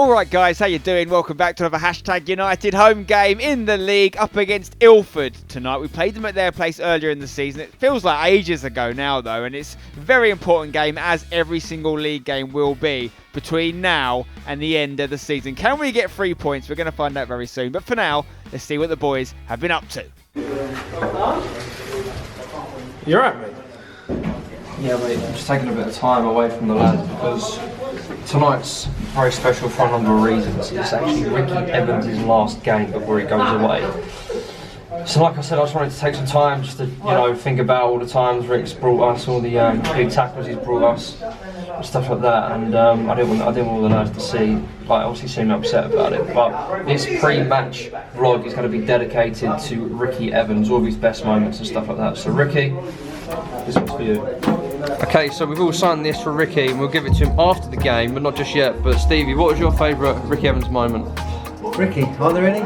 Alright guys, how you doing? Welcome back to another #United home game in the league up against Ilford tonight. We played them at their place earlier in the season. It feels like ages ago now though, and it's a very important game, as every single league game will be between now and the end of the season. Can we get 3 points? We're going to find out very soon, but for now, let's see what the boys have been up to. You're right, mate. Yeah, mate, I'm just taking a bit of time away from the lads because tonight's very special for a number of reasons. It's actually Ricky Evans' last game before he goes away. So like I said, I just wanted to take some time just to, think about all the times Rick's brought us, all the big tackles he's brought us, and stuff like that. And I didn't want all the lads to see, obviously seem upset about it. But this pre-match vlog is going to be dedicated to Ricky Evans, all of his best moments and stuff like that. So Ricky, this one's for you. Okay, so we've all signed this for Ricky and we'll give it to him after the game, but not just yet. But Stevie, what was your favourite Ricky Evans moment? Ricky, are there any?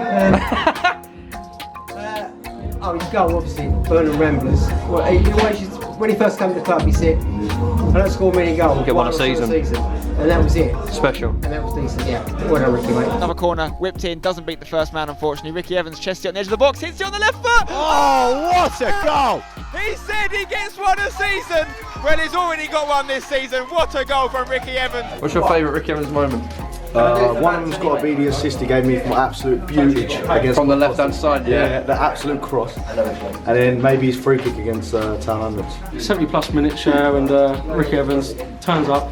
His goal, obviously, Burnham Ramblers. Well, when he first came to the club, he said, I don't score many goals. Get one a season. And that was it. Special. And that was decent, yeah. Well done, Ricky, mate. Another corner, whipped in, doesn't beat the first man, unfortunately. Ricky Evans chests it on the edge of the box, hits it on the left foot. Oh, what a goal! He said he gets one a season. Well, he's already got one this season. What a goal from Ricky Evans. What's your favourite Ricky Evans moment? One of them's got to be the assist he gave me from absolute beauty against from the left-hand side, yeah, the absolute cross, and then maybe his free kick against Town Hundreds. 70 plus minute show, and Ricky Evans turns up,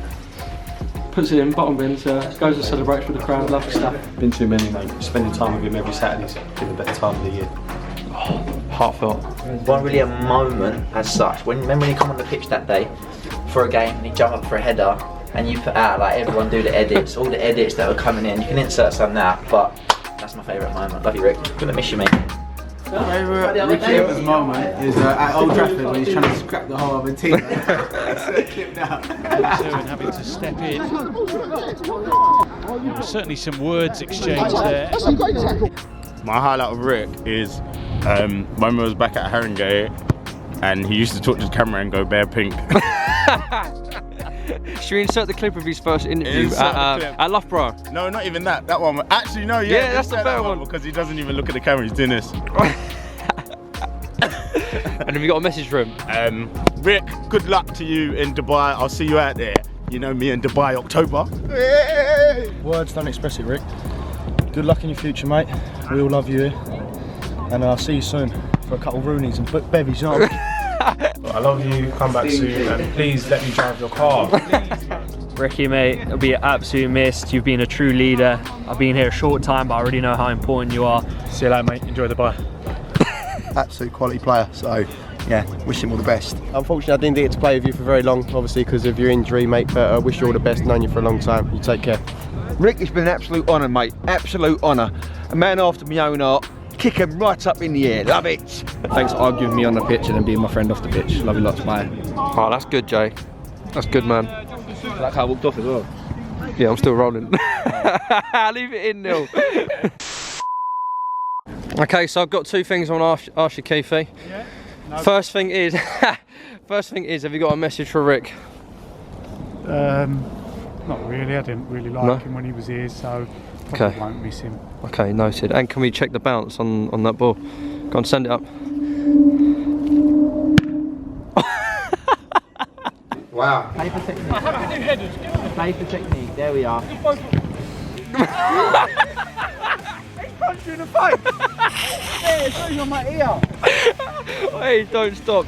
puts it in, bottom bins, goes and celebrates with the crowd, lovely stuff. Been too many, mate. Spending time with him every Saturday's been the better time of the year. Oh, heartfelt. Wasn't really a moment as such. Remember when you come on the pitch that day for a game and you jump up for a header and you put out, like, everyone do the edits, all the edits that were coming in. You can insert some now, but that's my favourite moment. Love you, Rick. Gonna miss you, mate. My favourite Ricky Evans moment is at Old Trafford when he's trying to scrap the whole other team. It's a clip now. And having to step in. There were certainly some words exchanged there. My highlight of Rick is when we was back at Haringey and he used to talk to the camera and go bare pink. Should we insert the clip of his first interview at Loughborough? No, not even that. That one. Actually, no. Yeah, that's the better one because he doesn't even look at the camera. He's doing this. And have you got a message for him? Rick, good luck to you in Dubai. I'll see you out there. You know me in Dubai, October. Words don't express it, Rick. Good luck in your future, mate. We all love you here, and I'll see you soon for a couple of Roonies and bevies, you know. I love you, come back soon, and please let me drive your car. Ricky, mate, it'll be absolutely missed. You've been a true leader. I've been here a short time, but I already know how important you are. See you later, mate. Enjoy the bye. Absolute quality player, so yeah, wish him all the best. Unfortunately, I didn't get to play with you for very long, obviously because of your injury, mate, but I wish you all the best. Known you for a long time. You take care. Rick, it's been an absolute honour, mate. Absolute honour. A man after my own heart. Kick him right up in the air. Love it. Thanks for arguing me on the pitch and then being my friend off the pitch. Love you lots, mate. Oh, that's good, Jay. That's good, man. Like how I walked off as well. Yeah, I'm still rolling. Leave it in, Neil. Okay, so I've got two things I want to ask you, Keithy. Yeah? No. First thing is, have you got a message for Rick? Not really. I didn't really like him when he was here, so probably won't miss him. Okay, noted. And can we check the bounce on that ball? Go on, send it up. Wow. Play for technique. Play for technique. There we are. He's punched you in the face. Yeah, it's only on my ear. Hey, don't stop.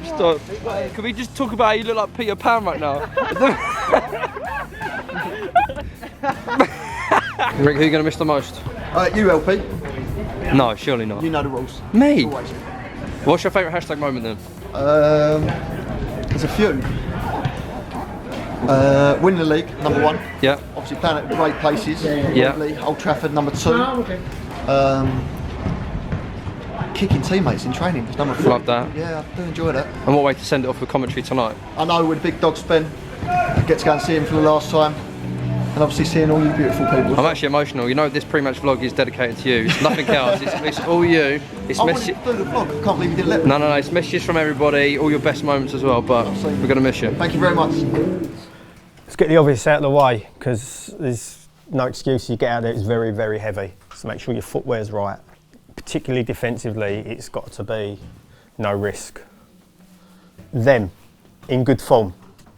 Can we just talk about how you look like Peter Pan right now? Rick, who are you going to miss the most? You, LP. No, surely not. You know the rules. Me? Always. What's your favourite hashtag moment then? There's a few. Win the league, number one. Yeah. Obviously playing at great places. Yeah. Lovely. Old Trafford, number two. Kicking teammates in training, number 4. Love that. Yeah, I do enjoy that. And what way to send it off with commentary tonight? I know with Big Dog Spen, I get to go and see him for the last time. And obviously seeing all you beautiful people. I'm actually emotional. You know, this pre-match vlog is dedicated to you. It's nothing else. It's all you. It's I wanted to do the vlog. I can't believe you didn't let me. No. It's messages from everybody. All your best moments as well. But we're gonna miss you. Thank you very much. Let's get the obvious out of the way because there's no excuse, you get out there, it's very, very heavy. So make sure your footwear's right. Particularly defensively, it's got to be no risk. Them, in good form.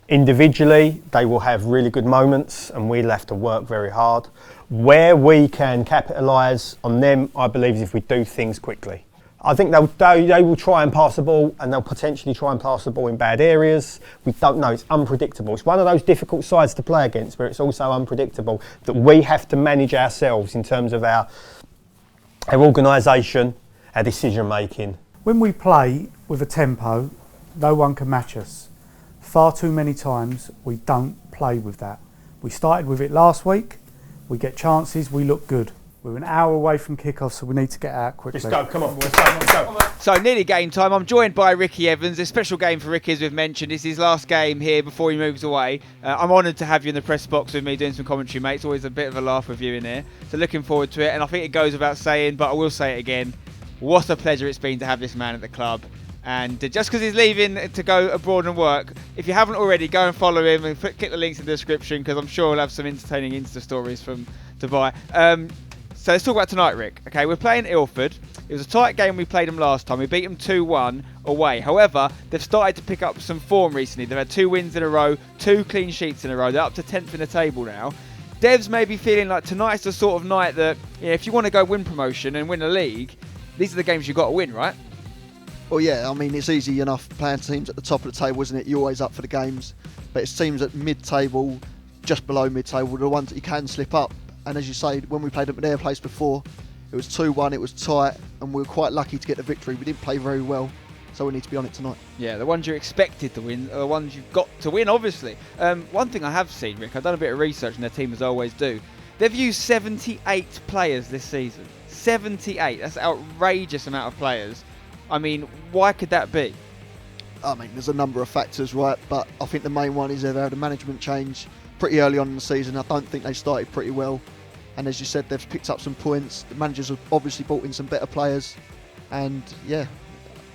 Individually, they will have really good moments and we'll have to work very hard. Where we can capitalise on them, I believe, is if we do things quickly. I think they will try and pass the ball, and they'll potentially try and pass the ball in bad areas. We don't know, it's unpredictable. It's one of those difficult sides to play against, where it's also unpredictable, that we have to manage ourselves in terms of our organisation, our decision making. When we play with a tempo, no one can match us. Far too many times we don't play with that. We started with it last week, we get chances, we look good. We're an hour away from kickoff, so we need to get out quickly. Let's go, come on, let's go. So nearly game time. I'm joined by Ricky Evans. A special game for Ricky, as we've mentioned. It's his last game here before he moves away. I'm honoured to have you in the press box with me doing some commentary, mate. It's always a bit of a laugh with you in here. So looking forward to it. And I think it goes without saying, but I will say it again. What a pleasure it's been to have this man at the club. And just because he's leaving to go abroad and work, if you haven't already, go and follow him and click the links in the description, because I'm sure he'll have some entertaining Insta stories from Dubai. So let's talk about tonight, Rick. Okay, we're playing Ilford. It was a tight game. We played them last time. We beat them 2-1 away. However, they've started to pick up some form recently. They've had 2 wins in a row, 2 clean sheets in a row. They're up to 10th in the table now. Devs may be feeling like tonight's the sort of night that, you know, if you want to go win promotion and win a league, these are the games you've got to win, right? Well, yeah, I mean, it's easy enough playing teams at the top of the table, isn't it? You're always up for the games. But it's teams at mid-table, just below mid-table, the ones that you can slip up. And as you say, when we played at their place before, it was 2-1, it was tight, and we were quite lucky to get the victory. We didn't play very well, so we need to be on it tonight. Yeah, the ones you expected to win are the ones you've got to win, obviously. One thing I have seen, Rick, I've done a bit of research, and their team as always do. They've used 78 players this season. 78, that's an outrageous amount of players. I mean, why could that be? I mean, there's a number of factors, right? But I think the main one is they've had a management change pretty early on in the season. I don't think they started pretty well. And as you said, they've picked up some points. The managers have obviously brought in some better players. And yeah,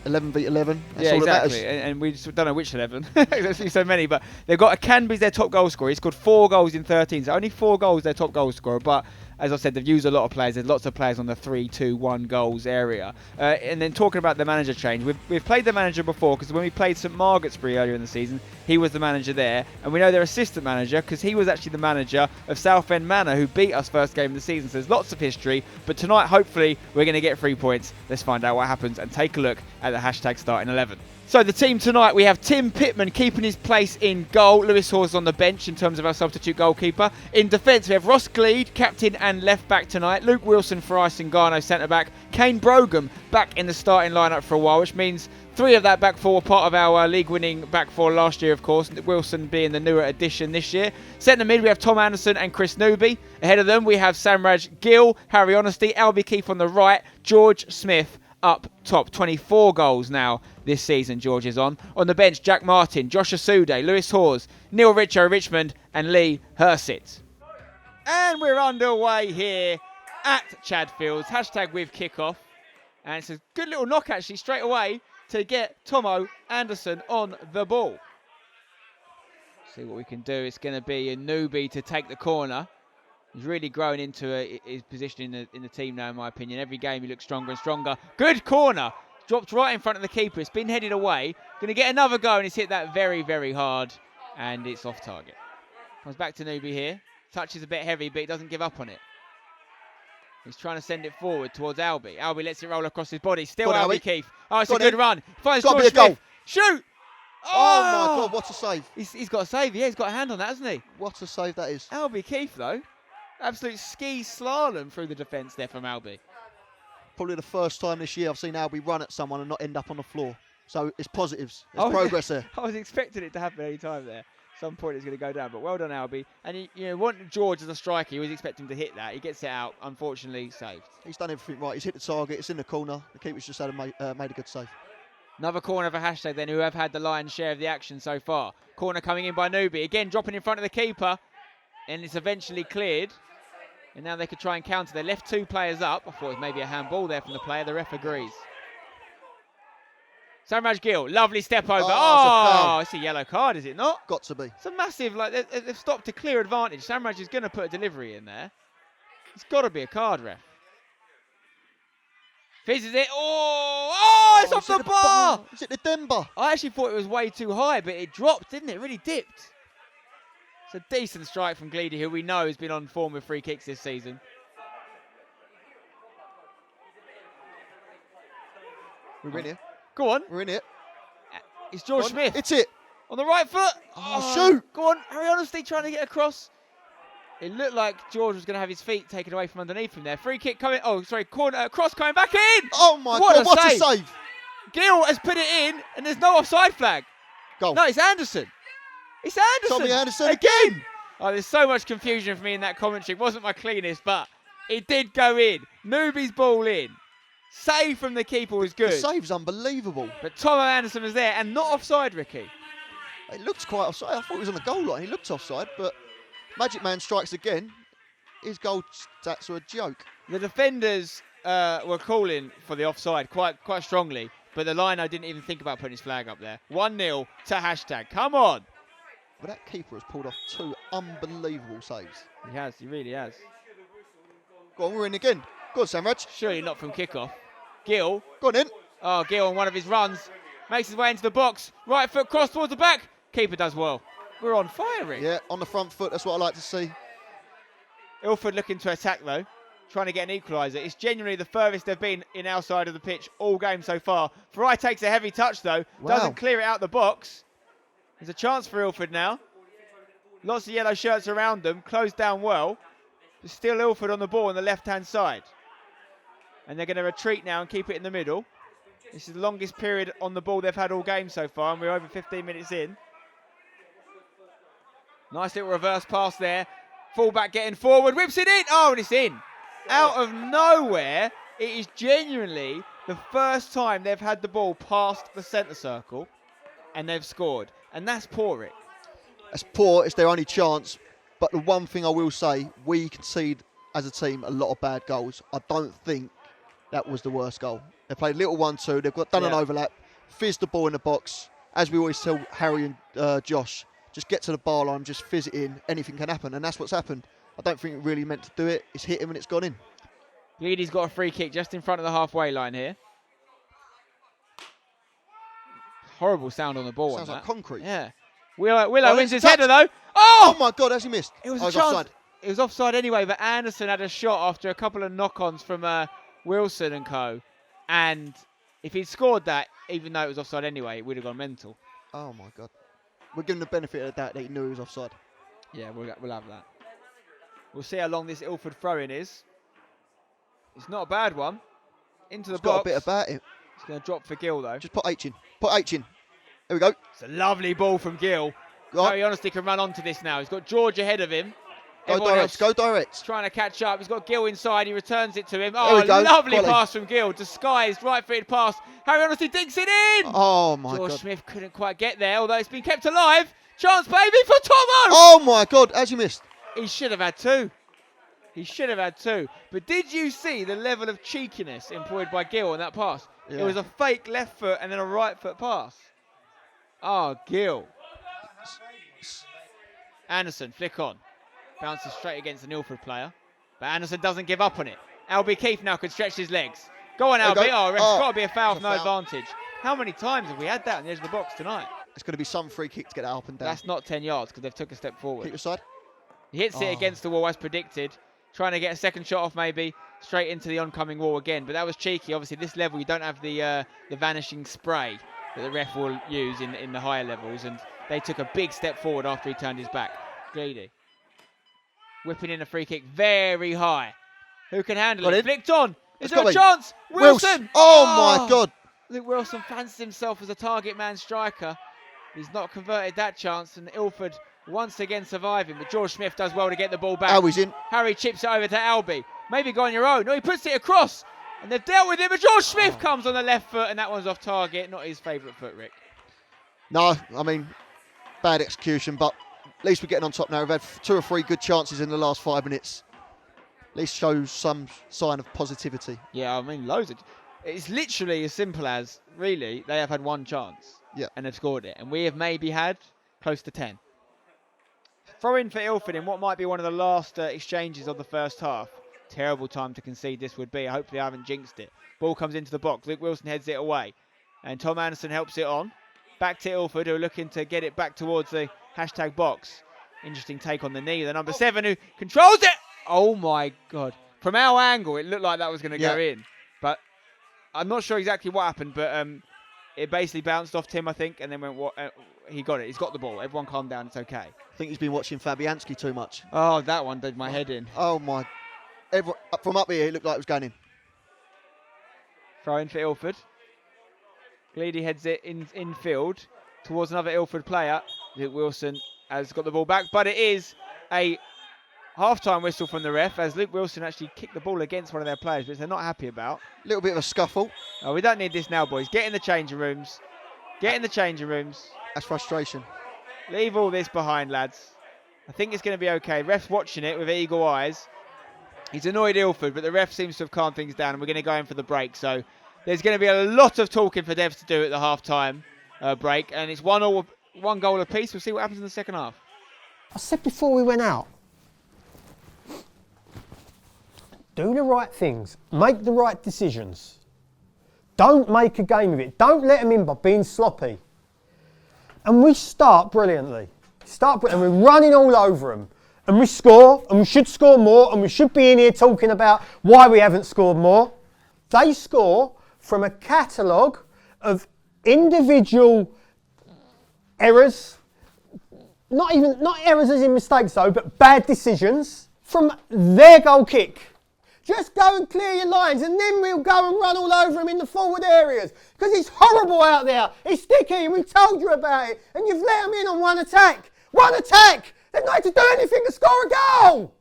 11 beat 11. That's all exactly. that matters. And we just don't know which 11. There's so many. But they've got Akanbi's their top goal scorer. He scored 4 goals in 13. So only 4 goals their top goal scorer. But as I said, they've used a lot of players. There's lots of players on the 3-2-1 goals area. And then talking about the manager change, we've played the manager before, because when we played St Margaret's-Bury earlier in the season, he was the manager there. And we know their assistant manager, because he was actually the manager of Southend Manor, who beat us first game of the season. So there's lots of history. But tonight, hopefully, we're going to get 3 points. Let's find out what happens and take a look at the hashtag starting 11. So the team tonight, we have Tim Pitman keeping his place in goal. Lewis Hawes on the bench in terms of our substitute goalkeeper. In defence, we have Ross Gleed, captain and left back tonight. Luke Wilson for Isengano, centre back. Kane Brogham back in the starting lineup for a while, which means 3 of that back 4 were part of our league-winning back 4 last year, of course. Wilson being the newer addition this year. Centre mid, we have Tom Anderson and Chris Newby. Ahead of them, we have Samraj Gill, Harry Honesty, Albie Keefe on the right, George Smith up top. 24 goals now this season George is on. On the bench, Jack Martin, Josh Asude, Lewis Hawes, Neil Richo Richmond and Lee Hersit. And we're underway here at Chadfields. Hashtag with kickoff. And it's a good little knock actually straight away to get Tomo Anderson on the ball. See what we can do. It's going to be a newbie to take the corner. He's really grown into his position in the team now, in my opinion. Every game he looks stronger and stronger. Good corner. Dropped right in front of the keeper. It's been headed away. Going to get another go, and he's hit that very, very hard. And it's off target. Comes back to Newby here. Touches a bit heavy, but he doesn't give up on it. He's trying to send it forward towards Albie. Albie lets it roll across his body. Still Albie Keefe. Oh, it's a good run. Finds George Smith. Shoot! Oh my God, what a save. He's got a save, yeah. He's got a hand on that, hasn't he? What a save that is. Albie Keefe, though. Absolute ski slalom through the defence there from Albie. Probably the first time this year I've seen Albie run at someone and not end up on the floor. So it's positives. There's progress there. I was expecting it to happen any time there. At some point it's going to go down, but well done, Albie. And you want George as a striker, he was expecting to hit that. He gets it out, unfortunately saved. He's done everything right. He's hit the target. It's in the corner. The keeper's just made a good save. Another corner for Hashtag then, who have had the lion's share of the action so far. Corner coming in by Newby. Again, dropping in front of the keeper. And it's eventually cleared. And now they could try and counter. They left 2 players up. I thought it was maybe a handball there from the player. The ref agrees. Samraj Gill, lovely step over. Oh, it's a foul. It's a yellow card, is it not? Got to be. It's a massive, they've stopped a clear advantage. Samraj is going to put a delivery in there. It's got to be a card, ref. Fizzes it. It's off the bar. Is it the Denver? I actually thought it was way too high, but it dropped, didn't it? It really dipped. It's a decent strike from Gleedy, who we know has been on form with free kicks this season. We're in here. Go on. We're in it. It's George Smith. It's it. On the right foot. Shoot. Go on. Harry Honesty trying to get across. It looked like George was going to have his feet taken away from underneath him there. Free kick coming. Corner. Cross coming back in. Oh, my God. What a save. Gill has put it in, and there's no offside flag. Goal. No, it's Anderson. It's Anderson. Tommy Anderson again. Oh, there's so much confusion for me in that commentary. It wasn't my cleanest, but it did go in. Newbie's ball in. Save from the keeper was good. The save's unbelievable. But Tom Anderson was there and not offside, Ricky. It looked quite offside. I thought he was on the goal line. He looked offside, but Magic Man strikes again. His goal stats are a joke. The defenders were calling for the offside quite strongly, but the lino didn't even think about putting his flag up there. 1-0 to hashtag. Come on. But that keeper has pulled off 2 unbelievable saves. He has. He really has. Go on, we're in again. Go on, Samraj. Surely not from kickoff. Gill. Go on in. Oh, Gill on one of his runs. Makes his way into the box. Right foot cross towards the back. Keeper does well. We're on fire, Rick. Yeah, on the front foot. That's what I like to see. Ilford looking to attack, though. Trying to get an equaliser. It's genuinely the furthest they've been in our side of the pitch all game so far. Farai takes a heavy touch, though. Wow. Doesn't clear it out the box. There's a chance for Ilford now. Lots of yellow shirts around them. Closed down well. But still Ilford on the ball on the left-hand side. And they're going to retreat now and keep it in the middle. This is the longest period on the ball they've had all game so far, and we're over 15 minutes in. Nice little reverse pass there. Fullback getting forward, whips it in. Oh, and it's in. Out of nowhere, it is genuinely the first time they've had the ball past the centre circle, and they've scored. And that's poor, Rick. That's poor. It's their only chance. But the one thing I will say, we concede as a team a lot of bad goals. I don't think that was the worst goal. They played little 1-2. They've done an overlap, fizzed the ball in the box. As we always tell Harry and Josh, just get to the bar line, just fizz it in. Anything can happen, and that's what's happened. I don't think it really meant to do it. It's hit him and it's gone in. Leedy's got a free kick just in front of the halfway line here. Horrible sound on the ball. Sounds like concrete. Yeah. Willow wins his header though. Oh my God, has he missed? It was a chance. offside. It was offside anyway, but Anderson had a shot after a couple of knock-ons from Wilson and co. And if he'd scored that, even though it was offside anyway, it would have gone mental. Oh my God. We're giving the benefit of the doubt that he knew he was offside. Yeah, we'll have that. We'll see how long this Ilford throw-in is. It's not a bad one. Into the box. Got a bit about it. It's going to drop for Gill though. Just put H in. Put H in. There we go. It's a lovely ball from Gill. Very honestly can run onto this now. He's got George ahead of him. Go direct. Trying to catch up. He's got Gill inside. He returns it to him. There we go. Lovely pass from Gill. Disguised right-footed pass. Harry honestly dinks it in. Oh my George God. Smith couldn't quite get there, although it's been kept alive. Chance, baby, for Tomo. Oh my God. Has he missed? He should have had 2. He should have had 2. But did you see the level of cheekiness employed by Gill on that pass? Yeah. It was a fake left foot and then a right foot pass. Oh, Gill. Anderson, flick on. Bounces straight against an Ilford player. But Anderson doesn't give up on it. Albie Keefe now could stretch his legs. Go on, Albie. Oh, it's got to be a foul with no advantage. How many times have we had that on the edge of the box tonight? It's going to be some free kick to get that up and down. That's not 10 yards because they've took a step forward. Keep aside. He hits it against the wall as predicted. Trying to get a second shot off maybe. Straight into the oncoming wall again. But that was cheeky. Obviously, this level you don't have the vanishing spray that the ref will use in the higher levels. And they took a big step forward after he turned his back. Greedy. Whipping in a free kick very high. Who can handle it? Flicked on. Is there a chance? Wilson! Oh my God. I think Wilson fancies himself as a target man striker. He's not converted that chance, and Ilford once again surviving. But George Smith does well to get the ball back. Albie's in. Harry chips it over to Albie. Maybe go on your own. No, he puts it across. And they've dealt with him, but George Smith comes on the left foot, and that one's off target. Not his favourite foot, Rick. No, I mean, bad execution, but at least we're getting on top now. We've had 2 or 3 good chances in the last 5 minutes. At least shows some sign of positivity. Yeah, I mean, loads of... It's literally as simple as, really, they have had one chance and have scored it. And we have maybe had close to 10. Throw in for Ilford in what might be one of the last exchanges of the first half. Terrible time to concede this would be. Hopefully I haven't jinxed it. Ball comes into the box. Luke Wilson heads it away. And Tom Anderson helps it on. Back to Ilford, who are looking to get it back towards the hashtag box. Interesting take on the knee. The number 7 who controls it. Oh my God. From our angle, it looked like that was going to go in. But I'm not sure exactly what happened, but it basically bounced off Tim, I think, and then went. He got it. He's got the ball. Everyone calm down. It's okay. I think he's been watching Fabianski too much. Oh, that one did my head in. Oh my! From up here, it looked like it was going in. Throw in for Ilford. Gleedy heads it infield towards another Ilford player. Luke Wilson has got the ball back, but it is a half-time whistle from the ref as Luke Wilson actually kicked the ball against one of their players, which they're not happy about. A little bit of a scuffle. Oh, we don't need this now, boys. Get in the changing rooms. Get in the changing rooms. That's frustration. Leave all this behind, lads. I think it's going to be okay. Ref's watching it with eagle eyes. He's annoyed Ilford, but the ref seems to have calmed things down, and we're going to go in for the break. So there's going to be a lot of talking for Devs to do at the half-time break, and it's one goal apiece. We'll see what happens in the second half. I said before we went out, do the right things, make the right decisions. Don't make a game of it. Don't let them in by being sloppy. And we start brilliantly. And we're running all over them. And we score, and we should score more, and we should be in here talking about why we haven't scored more. They score from a catalogue of individual errors, not errors as in mistakes though, but bad decisions from their goal kick. Just go and clear your lines, and then we'll go and run all over them in the forward areas. Because it's horrible out there. It's sticky, and we told you about it. And you've let them in on one attack. One attack! They've not had to do anything to score a goal!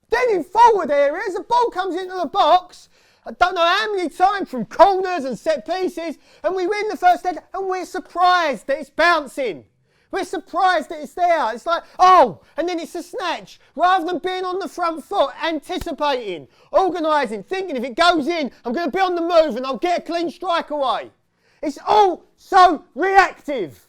Then in forward areas, the ball comes into the box. I don't know how many times from corners and set pieces, and we win the first leg, and we're surprised that it's bouncing. We're surprised that it's there. It's like, oh, and then it's a snatch. Rather than being on the front foot, anticipating, organising, thinking if it goes in, I'm going to be on the move and I'll get a clean strike away. It's all so reactive.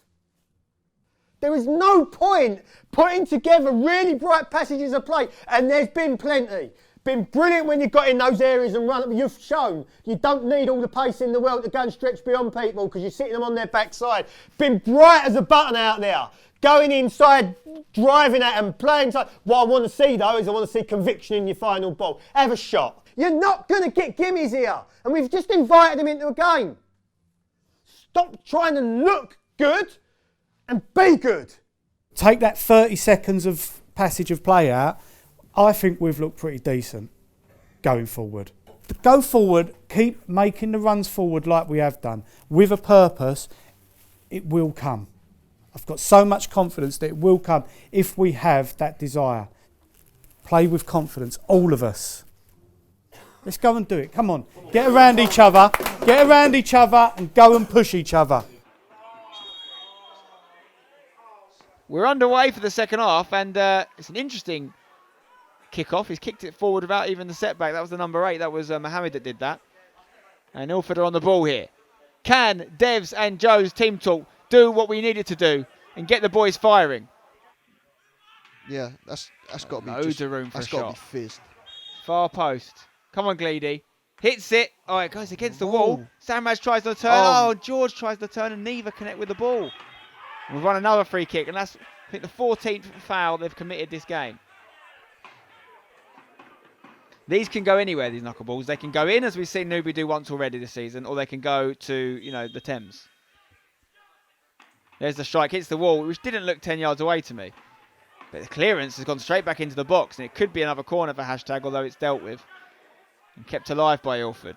There is no point putting together really bright passages of play, and there's been plenty. Been brilliant when you got in those areas and run up. You've shown you don't need all the pace in the world to go and stretch beyond people because you're sitting them on their backside. Been bright as a button out there. Going inside, driving at them, playing inside. What I want to see though is I want to see conviction in your final ball. Have a shot. You're not going to get gimmies here. And we've just invited them into a game. Stop trying to look good and be good. Take that 30 seconds of passage of play out. I think we've looked pretty decent going forward. Go forward, keep making the runs forward like we have done. With a purpose, it will come. I've got so much confidence that it will come if we have that desire. Play with confidence, all of us. Let's go and do it. Come on, get around each other and go and push each other. We're underway for the second half, and it's an interesting kick-off. He's kicked it forward without even the setback. That was the number 8. That was Mohammed that did that. And Ilford are on the ball here. Can Devs and Joe's team talk do what we need it to do and get the boys firing? Yeah, that's got to be loads of room for a shot. That's got to be fizzed. Far post. Come on, Gleedy. Hits it. Oh, it goes against the wall. Samraz tries the turn. Oh, George tries the turn and neither connect with the ball. And we've won another free kick, and that's, I think, the 14th foul they've committed this game. These can go anywhere, these knuckleballs. They can go in, as we've seen Newby do once already this season, or they can go to, the Thames. There's the strike, hits the wall, which didn't look 10 yards away to me. But the clearance has gone straight back into the box, and it could be another corner for hashtag, although it's dealt with and kept alive by Ilford.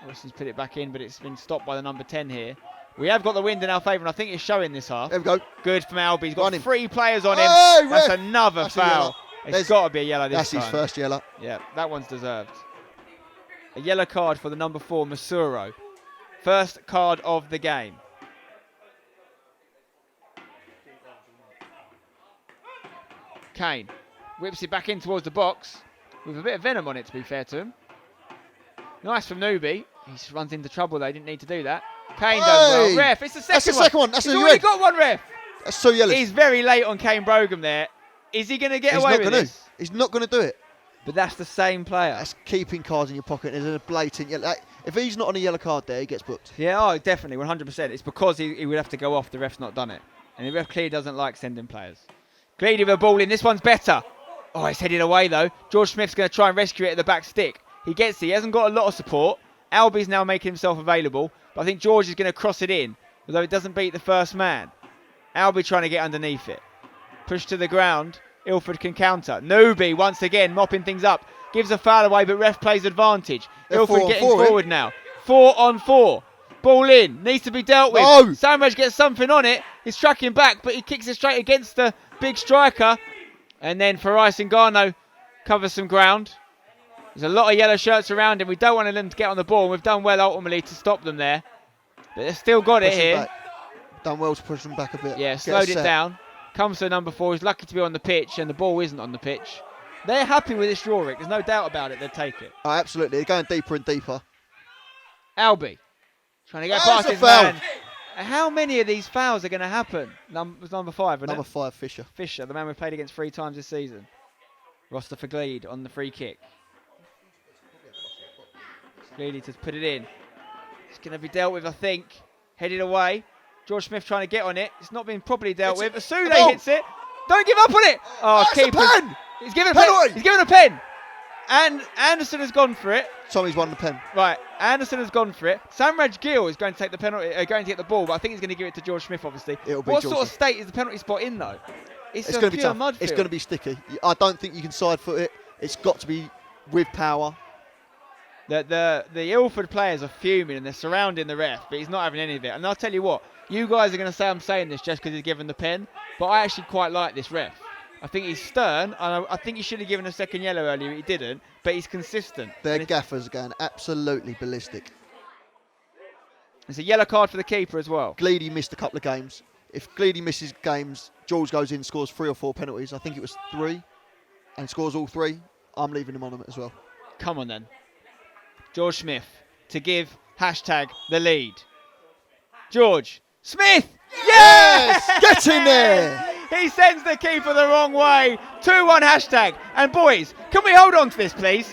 Wilson's put it back in, but it's been stopped by the number 10 here. We have got the wind in our favour, and I think it's showing this half. There we go. Good from Albie. He's got 3 players on him. Hey, that's ref. another That's foul. It's got to be a yellow this time. That's his first yellow. Yeah, that one's deserved. A yellow card for the number 4, Masuro. First card of the game. Kane whips it back in towards the box with a bit of venom on it, to be fair to him. Nice from Newby. He just runs into trouble though, didn't need to do that. Kane does well. Ref, it's the second one. That's the second one. That's He's a already red. got one, ref. That's so yellow. He's very late on Kane Brogham there. Is he going to get away with this? He's not going to do it. But that's the same player. That's keeping cards in your pocket. There's a blatant yellow. If he's not on a yellow card there, he gets booked. Yeah, oh, definitely, 100%. It's because he would have to go off. The ref's not done it. And the ref clearly doesn't like sending players. Greedy with a ball in. This one's better. Oh, it's headed away, though. George Smith's going to try and rescue it at the back stick. He gets it. He hasn't got a lot of support. Albie's now making himself available. But I think George is going to cross it in, although it doesn't beat the first man. Albie trying to get underneath it. Push to the ground. Ilford can counter. Newby, once again, mopping things up. Gives a foul away, but ref plays advantage. Ilford getting forward now. 4 on 4. Ball in. Needs to be dealt with. Oh. Sandwich gets something on it. He's tracking back, but he kicks it straight against the big striker. And then Farais Ngannou covers some ground. There's a lot of yellow shirts around him. We don't want them to get on the ball. And we've done well ultimately to stop them there. But they've still got it here. Back. Done well to push them back a bit. Yeah, slowed it down. Comes to number 4. He's lucky to be on the pitch, and the ball isn't on the pitch. They're happy with this draw, Rick. There's no doubt about it. They'll take it. Oh, absolutely. They're going deeper and deeper. Albie trying to get past his man. How many of these fouls are going to happen? Was number 5, wasn't it? Number 5, Fisher. Fisher, the man we've played against 3 times this season. Roster for Gleed on the free kick. Gleed to put it in. It's going to be dealt with, I think. Headed away. George Smith trying to get on it. It's not been properly dealt with. Asune hits it. Don't give up on it. Oh, keeper. He's given a pen. He's given a pen. And Anderson has gone for it. Tommy's won the pen. Right, Anderson has gone for it. Samraj Gill is going to take the penalty, going to get the ball, but I think he's going to give it to George Smith, obviously. What sort of state is the penalty spot in, though? It's going to be tough. Mud it's field. going to be sticky. I don't think you can side foot it. It's got to be with power. The Ilford players are fuming and they're surrounding the ref, but he's not having any of it. And I'll tell you what, you guys are going to say I'm saying this just because he's given the pen, but I actually quite like this ref. I think he's stern, and I think he should have given a second yellow earlier, but he didn't, but he's consistent. Their gaffers are going absolutely ballistic. It's a yellow card for the keeper as well. Gleedy missed a couple of games. If Gleedy misses games, Jules goes in, scores 3 or 4 penalties. I think it was 3, and scores all 3. I'm leaving him on them as well. Come on then. George Smith to give hashtag the lead. George Smith! Yes! Get in there! He sends the keeper the wrong way. 2-1 hashtag. And boys, can we hold on to this, please?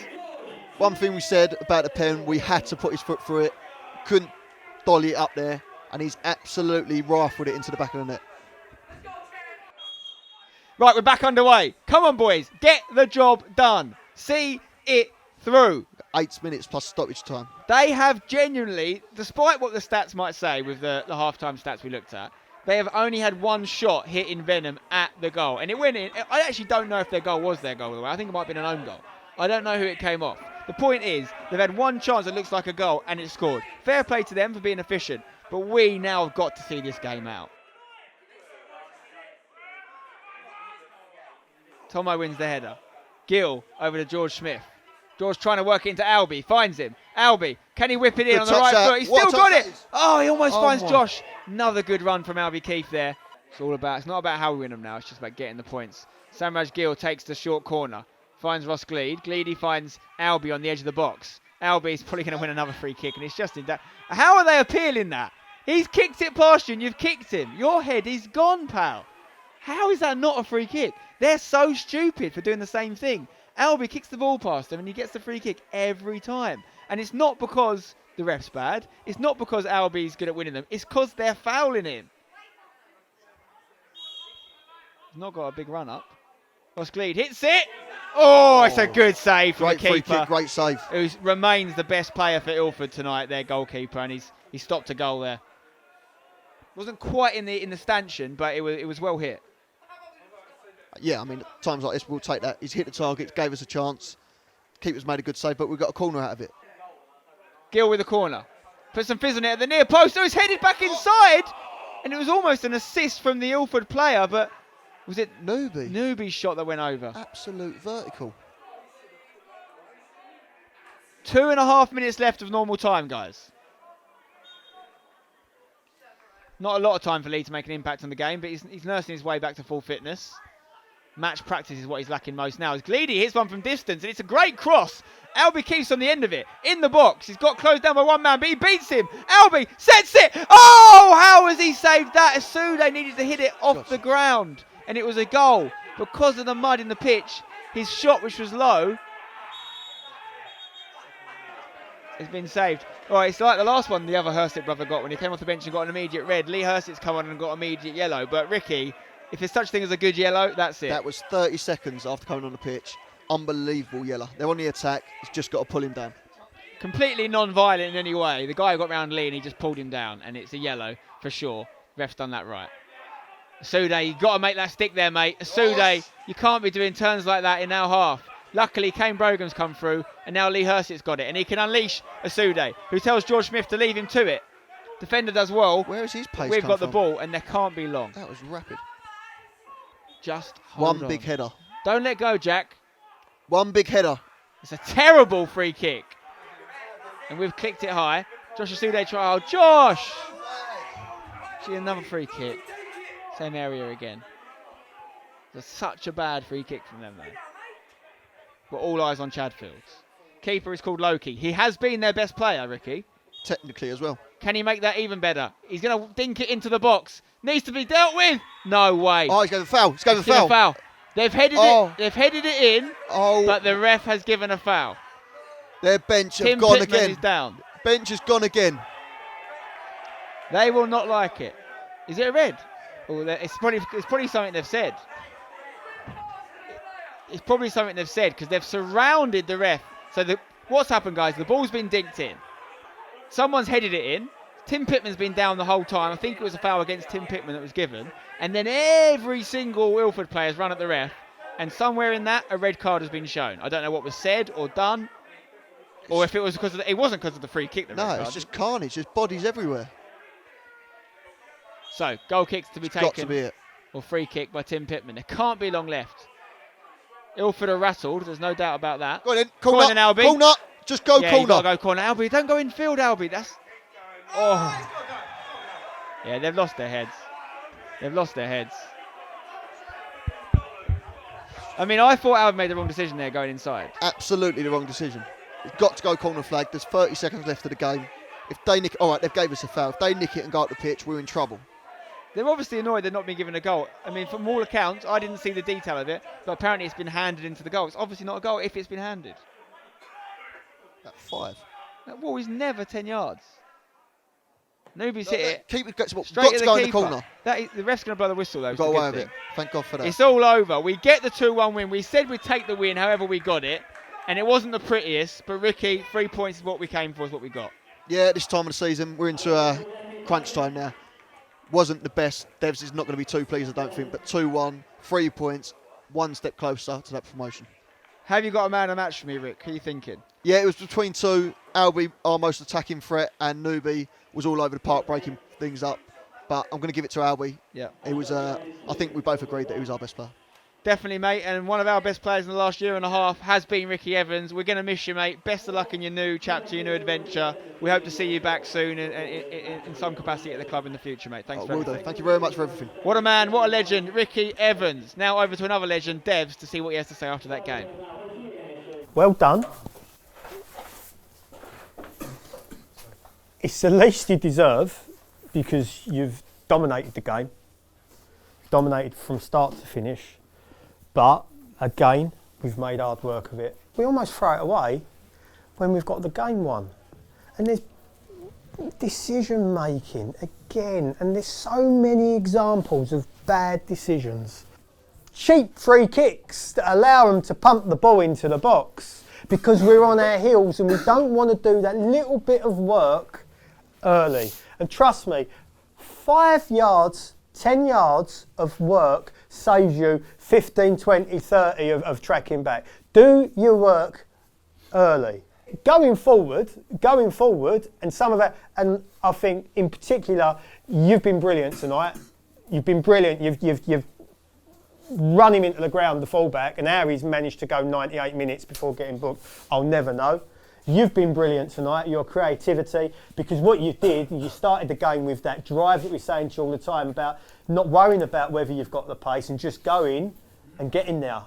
One thing we said about the pen, we had to put his foot through it. Couldn't dolly it up there. And he's absolutely rifled it into the back of the net. Right, we're back underway. Come on, boys. Get the job done. See it through. 8 minutes plus stoppage time. They have genuinely, despite what the stats might say with the half-time stats we looked at, they have only had 1 shot hitting Venom at the goal. And it went in. I actually don't know if their goal was their goal, by the way. I think it might have been an own goal. I don't know who it came off. The point is, they've had 1 chance that looks like a goal, and it's scored. Fair play to them for being efficient. But we now have got to see this game out. Tomo wins the header. Gill over to George Smith. George trying to work it into Albie. Finds him. Albie, can he whip it in on the right foot? He's still got it. Oh, he almost finds Josh. Another good run from Albie Keefe there. It's not about how we win them now. It's just about getting the points. Samraj Gill takes the short corner. Finds Ross Gleed. Gleedy finds Albie on the edge of the box. Albie's probably going to win another free kick, and it's just in that. How are they appealing that? He's kicked it past you and you've kicked him. Your head is gone, pal. How is that not a free kick? They're so stupid for doing the same thing. Albie kicks the ball past him and he gets the free kick every time. And it's not because the ref's bad. It's not because Albie's good at winning them. It's because they're fouling him. He's not got a big run up. Ross Gleed hits it. Oh, it's a good save from the keeper. Great free kick, great save. Who remains the best player for Ilford tonight, their goalkeeper, and he stopped a goal there. Wasn't quite in the stanchion, but it was well hit. Yeah, I mean, at times like this, we'll take that. He's hit the target, gave us a chance. Keeper's made a good save, but we got a corner out of it. Gill with the corner. Put some fizz on it at the near post. Oh, it's headed back inside. And it was almost an assist from the Ilford player, but was it Newby? Newby's shot that went over. Absolute vertical. 2.5 minutes left of normal time, guys. Not a lot of time for Lee to make an impact on the game, but he's nursing his way back to full fitness. Match practice is what he's lacking most now. As Gleedy hits one from distance, and it's a great cross. Albie keeps on the end of it. In the box. He's got closed down by one man, but he beats him. Albie sets it. Oh, how has he saved that? Assude needed to hit it off the ground, and it was a goal. Because of the mud in the pitch, his shot, which was low, has been saved. All right, it's like the last one the other Hursit brother got when he came off the bench and got an immediate red. Lee Hurst's come on and got immediate yellow. But Ricky, if there's such thing as a good yellow, that's it. That was 30 seconds after coming on the pitch. Unbelievable yellow. They're on the attack. He's just got to pull him down. Completely non-violent in any way. The guy got round Lee and he just pulled him down, and it's a yellow for sure. Ref's done that right. Asude, you got to make that stick there, mate. Asude, you can't be doing turns like that in our half. Luckily, Kane Brogan's come through, and now Lee Hurst's got it, and he can unleash Asude, who tells George Smith to leave him to it. Defender does well. Where is his pace? We've got the ball, and there can't be long. That was rapid. Just hold One big header. Don't let go, Jack. One big header. It's a terrible free kick. And we've clicked it high. Josh Asude trial. Josh! See, another free kick. Same area again. It's such a bad free kick from them, though. But all eyes on Chadfields. Keeper is called Loki. He has been their best player, Ricky. Technically as well. Can he make that even better? He's going to dink it into the box. Needs to be dealt with. No way. Oh, he's going to foul. He's going to foul. They've headed it. They've headed it in. Oh. But the ref has given a foul. Their bench have Tim gone Pitman again. Is down. Bench has gone again. They will not like it. Is it a red? Oh, it's probably something they've said. It's probably something they've said because they've surrounded the ref. So what's happened, guys? The ball's been dinked in. Someone's headed it in. Tim Pitman's been down the whole time. I think it was a foul against Tim Pitman that was given. And then every single Ilford player has run at the ref. And somewhere in that, a red card has been shown. I don't know what was said or done. Or if it was because it wasn't because of the free kick. No, it's just carnage. There's bodies everywhere. So, goal kicks to be taken. Got to be it. Or free kick by Tim Pitman. There can't be long left. Ilford are rattled. There's no doubt about that. Go on then. Corner, Albie. Corner. Just go corner. You got to go corner. Albie, don't go in field, Albie. That's... Oh. Yeah, they've lost their heads. They've lost their heads. I mean, I thought Albie made the wrong decision there going inside. Absolutely the wrong decision. It's got to go corner flag. There's 30 seconds left of the game. If they nick it, all right, they've gave us a foul. If they nick it and go up the pitch, we're in trouble. They're obviously annoyed they're not being given a goal. I mean, from all accounts, I didn't see the detail of it, but apparently it's been handed into the goal. It's obviously not a goal if it's been handed. At 5. That ball is never 10 yards. Nobody's hit it. Keeper gets the ball. Straight Got to go in the corner. The ref's going to blow the whistle, though. Got away with it. Thank God for that. It's all over. We get the 2-1 win. We said we'd take the win, however we got it. And it wasn't the prettiest, but Ricky, 3 points is what we came for, is what we got. Yeah, this time of the season, we're into crunch time now. Wasn't the best. Devs is not going to be too pleased, I don't think, but 2-1, 3 points, one step closer to that promotion. Have you got a man of the match for me, Rick? Who are you thinking? Yeah, it was between two. Albie, our most attacking threat, and Newbie was all over the park breaking things up. But I'm going to give it to Albie. Yeah. He was, I think we both agreed that he was our best player. Definitely, mate. And one of our best players in the last year and a half has been Ricky Evans. We're going to miss you, mate. Best of luck in your new chapter, your new adventure. We hope to see you back soon in some capacity at the club in the future, mate. Thanks for everything. Thank you very much for everything. What a man, what a legend, Ricky Evans. Now over to another legend, Devs, to see what he has to say after that game. Well done. It's the least you deserve because you've dominated the game. Dominated from start to finish. But, again, we've made hard work of it. We almost throw it away when we've got the game won. And there's decision making, again, and there's so many examples of bad decisions. Cheap free kicks that allow them to pump the ball into the box because we're on our heels and we don't want to do that little bit of work early. And trust me, 5 yards, 10 yards of work saves you 15, 20, 30 of tracking back. Do your work early. Going forward, and some of that, and I think in particular, you've been brilliant tonight. You've been brilliant. You've run him into the ground, the fullback, and how he's managed to go 98 minutes before getting booked, I'll never know. You've been brilliant tonight, your creativity, because what you did, you started the game with that drive that we're saying to you all the time about not worrying about whether you've got the pace and just going and get in there.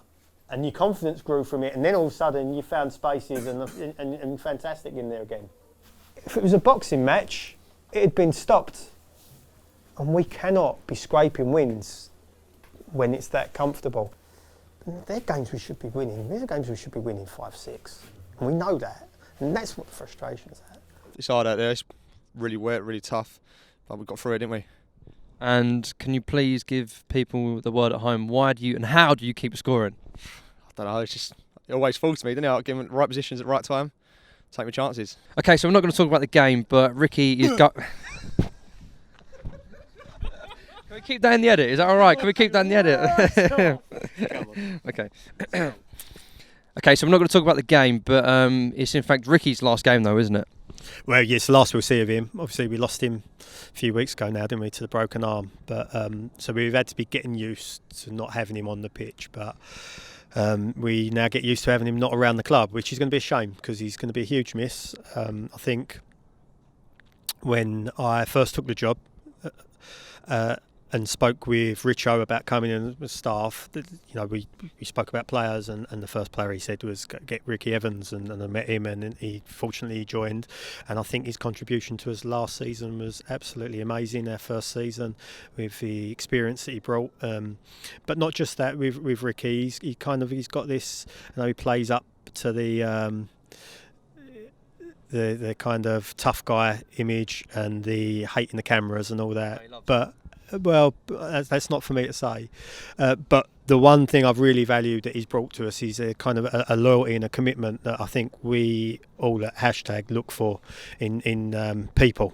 And your confidence grew from it, and then all of a sudden you found spaces and fantastic in there again. If it was a boxing match, it had been stopped. And we cannot be scraping wins when it's that comfortable. They're games we should be winning. These are games we should be winning 5-6. And we know that. And that's what the frustration is at. It's hard out there. It's really wet, really tough. But we got through it, didn't we? And can you please give people the word at home? Why do you and how do you keep scoring? I don't know. It always falls to me, doesn't it? I give them the right positions at the right time. Take my chances. Okay, so we're not going to talk about the game, but Ricky is Can we keep that in the edit? Is that all right? Can we keep that in the edit? Okay. Okay, so we're not going to talk about the game, but it's in fact Ricky's last game, though, isn't it? Well, yes, the last we'll see of him. Obviously, we lost him a few weeks ago now, didn't we, to the broken arm. But so we've had to be getting used to not having him on the pitch. But we now get used to having him not around the club, which is going to be a shame because he's going to be a huge miss. I think when I first took the job and spoke with Richo about coming in with staff, we spoke about players, and the first player he said was get Ricky Evans, and I met him, and he fortunately joined, and I think his contribution to us last season was absolutely amazing. Our first season with the experience that he brought, but not just that with Ricky, he's got this. He plays up to the kind of tough guy image and the hating the cameras and all that, but. Well, that's not for me to say. But the one thing I've really valued that he's brought to us is a kind of a loyalty and a commitment that I think we all at Hashtag look for in people.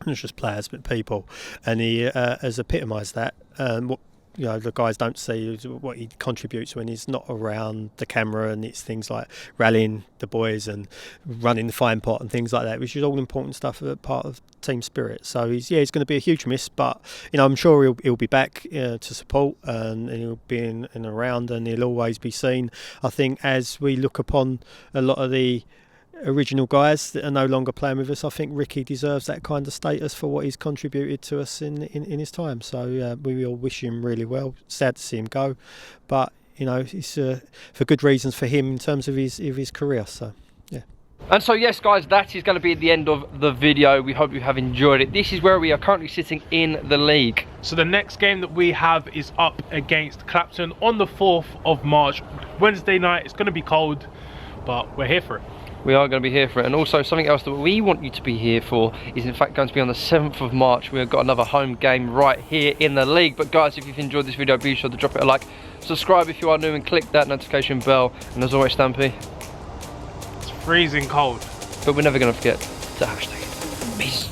Not just players, but people. And he has epitomised that. What the guys don't see is what he contributes when he's not around the camera, and it's things like rallying the boys and running the fine pot and things like that, which is all important stuff, part of team spirit. So he's going to be a huge miss, but I'm sure he'll be back to support, and he'll be in and around, and he'll always be seen. I think as we look upon a lot of the original guys that are no longer playing with us, I think Ricky deserves that kind of status for what he's contributed to us in his time. So we all wish him really well. Sad to see him go, but it's for good reasons for him in terms of his career. So yeah. And so yes guys, that is going to be the end of the video. We hope you have enjoyed it. This is where we are currently sitting in the league. So the next game that we have is up against Clapton on the 4th of March, Wednesday night. It's going to be cold, but we're here for it. We are going to be here for it. And also something else that we want you to be here for is in fact going to be on the 7th of March. We've got another home game right here in the league. But guys, if you've enjoyed this video, be sure to drop it a like, subscribe if you are new, and click that notification bell. And as always, Stampy, it's freezing cold, but we're never going to forget to hashtag. Peace.